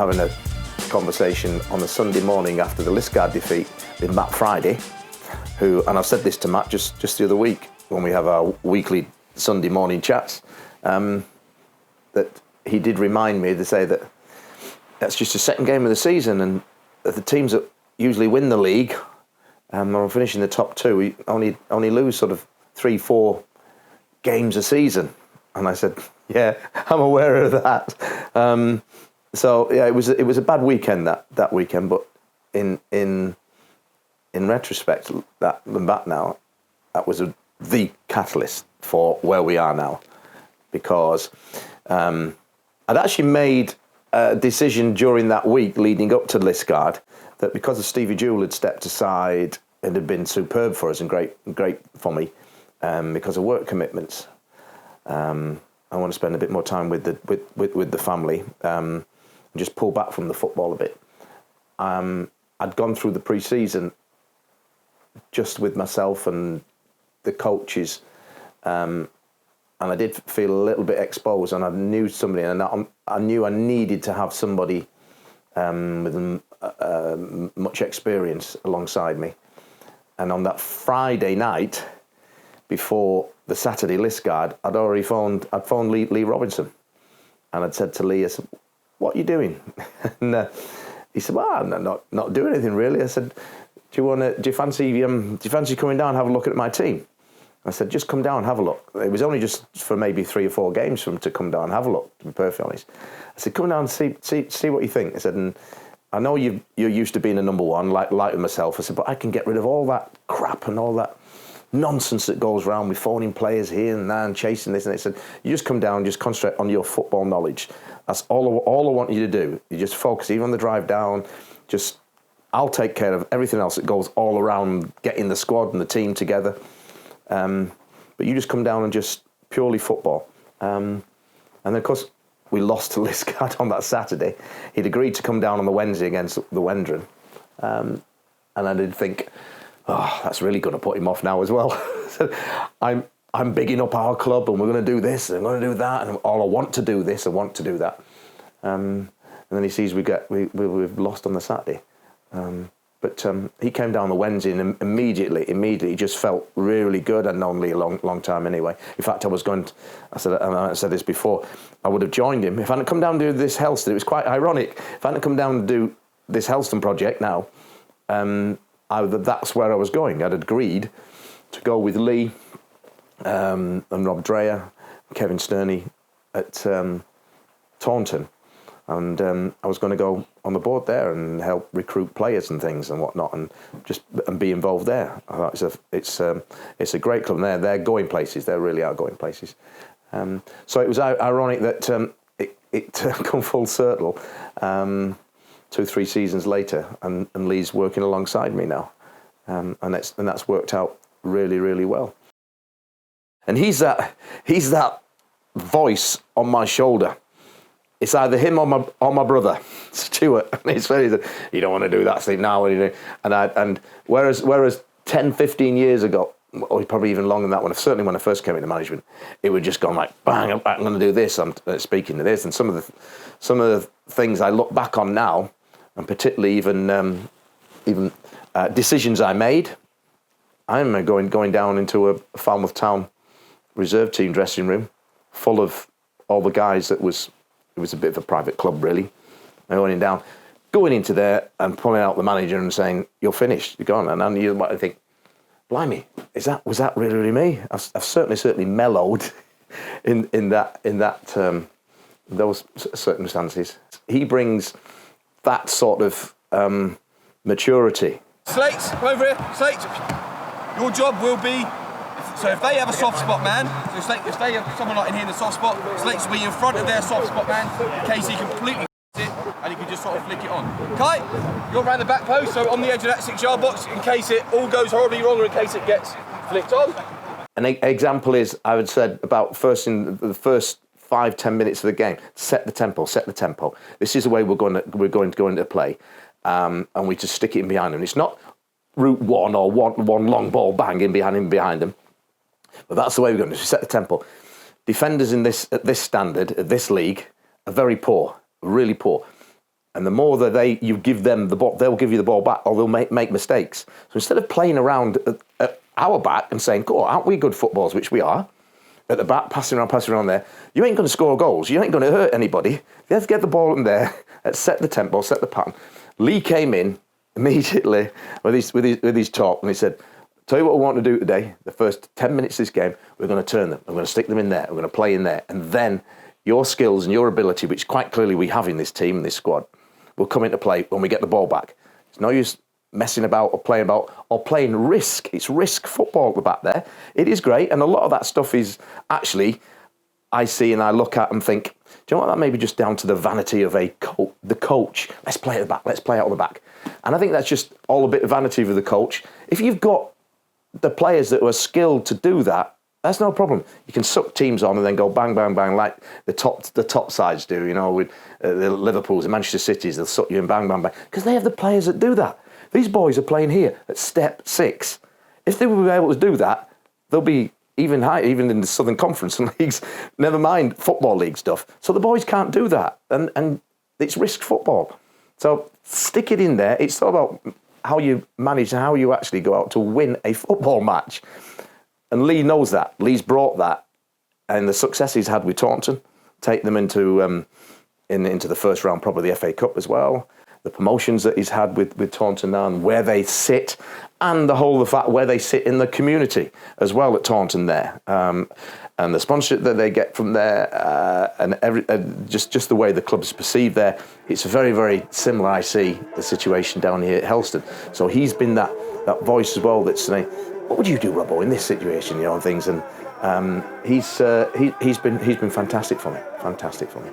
having a conversation on a Sunday morning after the Liskeard defeat with Matt Friday, and I've said this to Matt just the other week when we have our weekly Sunday morning chats, that he did remind me to say that that's just the second game of the season, and the teams that usually win the league or finish in the top two, we only lose sort of 3-4 games a season. And I said, yeah, I'm aware of that. So yeah, it was a bad weekend that weekend, but in retrospect, that back now, that was the catalyst for where we are now, because I'd actually made a decision during that week leading up to Liskeard that because of Stevie Jewell had stepped aside and had been superb for us and great for me, because of work commitments. I want to spend a bit more time with the family, and just pull back from the football a bit. I'd gone through the pre-season just with myself and the coaches, and I did feel a little bit exposed, and I knew somebody, and I knew I needed to have somebody with much experience alongside me. And on that Friday night, before the Saturday Liskeard, I'd phoned Leigh Robinson, and I'd said to Leigh, I said, "What are you doing?" And he said, "Well, I'm not doing anything really." I said, Do you fancy coming down and have a look at my team?" I said, "Just come down and have a look." It was only just for maybe 3 or 4 games for him to come down and have a look, to be perfectly honest. I said, "Come down and see what you think." I said, "And I know you're used to being a number one, like myself." I said, "But I can get rid of all that crap and all that nonsense that goes around with phoning players here and there and chasing this." And they said, "You just come down, just concentrate on your football knowledge. That's all I want you to do. You just focus, even on the drive down. I'll take care of everything else that goes all around getting the squad and the team together. But you just come down and just purely football." And then, of course, we lost to Liskeard on that Saturday. He'd agreed to come down on the Wednesday against the Wendron. And I did think, that's really going to put him off now as well. So I'm bigging up our club, and we're going to do this, and I'm going to do that, and I want to do this, I want to do that. And then he sees we've lost on the Saturday. But he came down the Wednesday, and immediately just felt really good. I'd known Leigh a long time anyway. In fact, I said this before, I would have joined him. If I hadn't come down to do this Helston, it was quite ironic. If I hadn't come down to do this Helston project now, that's where I was going. I'd agreed to go with Leigh and Rob Dreyer, Kevin Sterney at Taunton. And I was going to go on the board there and help recruit players and things and whatnot, and be involved there. I thought it's a great club. And they're going places. They really are going places. So it was ironic that it come full circle 2-3 seasons later, and Leigh's working alongside me now, and that's worked out really, really well. And he's that voice on my shoulder. It's either him or my brother, Stuart. And it's funny that you don't want to do that, Steve. Now, and whereas 10, 15 years ago, or probably even longer than that, certainly when I first came into management, it would just go like, bang, I'm going to do this. I'm speaking to this, and some of the things I look back on now, and particularly even decisions I made. I'm going down into a Falmouth Town reserve team dressing room full of all the guys it was a bit of a private club, really. Going into there and pulling out the manager and saying, "You're finished, you're gone." And you might think, blimey, was that really me? I've certainly mellowed in those circumstances. He brings that sort of maturity. Slates, come over here. Slates, your job will be, so if they have a soft spot man, so if they have someone like in here in the soft spot, Slates will be in front of their soft spot man in case he completely it and he can just sort of flick it on. Kai, you're around the back post, so on the edge of that 6-yard box in case it all goes horribly wrong or in case it gets flicked on. An example is, I would say, about in the first 5-10 minutes of the game, set the tempo. This is the way we're going to go into play, and we just stick it in behind them. It's not route one or one long ball bang in behind them. But that's the way we're going to set the tempo. Defenders at this standard, at this league, are very poor, really poor. And the more that you give them the ball, they'll give you the ball back, or they'll make mistakes. So instead of playing around at our back and saying, "Go, aren't we good footballers?" which we are, at the back, passing around there, you ain't going to score goals. You ain't going to hurt anybody. You have to get the ball in there, set the tempo, set the pattern. Leigh came in immediately with his talk, and he said, "Tell you what we want to do today. The first 10 minutes of this game, we're going to turn them. We're going to stick them in there. We're going to play in there, and then your skills and your ability, which quite clearly we have in this team, in this squad, will come into play when we get the ball back. It's no use messing about or playing risk. It's risk football at the back there. It is great, and a lot of that stuff is actually, I see and I look at and think, do you know what, that may be just down to the vanity of the coach. Let's play at the back, let's play out of the back. And I think that's just all a bit of vanity of the coach. If you've got the players that are skilled to do that, that's no problem. You can suck teams on and then go bang, bang, bang, like the top sides do, you know, with the Liverpools and Manchester Cities. They'll suck you in bang, bang, bang, because they have the players that do that. These boys are playing here at step 6. If they were able to do that, they'll be even higher, even in the Southern Conference leagues, never mind Football League stuff. So the boys can't do that, and it's risk football. So stick it in there. It's all about how you manage and how you actually go out to win a football match. And Leigh knows that. Leigh's brought that, and the success he's had with Taunton, take them into the first round, probably the FA Cup as well. The promotions that he's had with Taunton now, and where they sit, and the fact where they sit in the community as well at Taunton there, and the sponsorship that they get from there, and just the way the club's perceived there. It's very, very similar. I see the situation down here at Helston. So he's been that voice as well that's saying, "What would you do, Robbo, in this situation?" You know, and things. And he's been fantastic for me. Fantastic for me.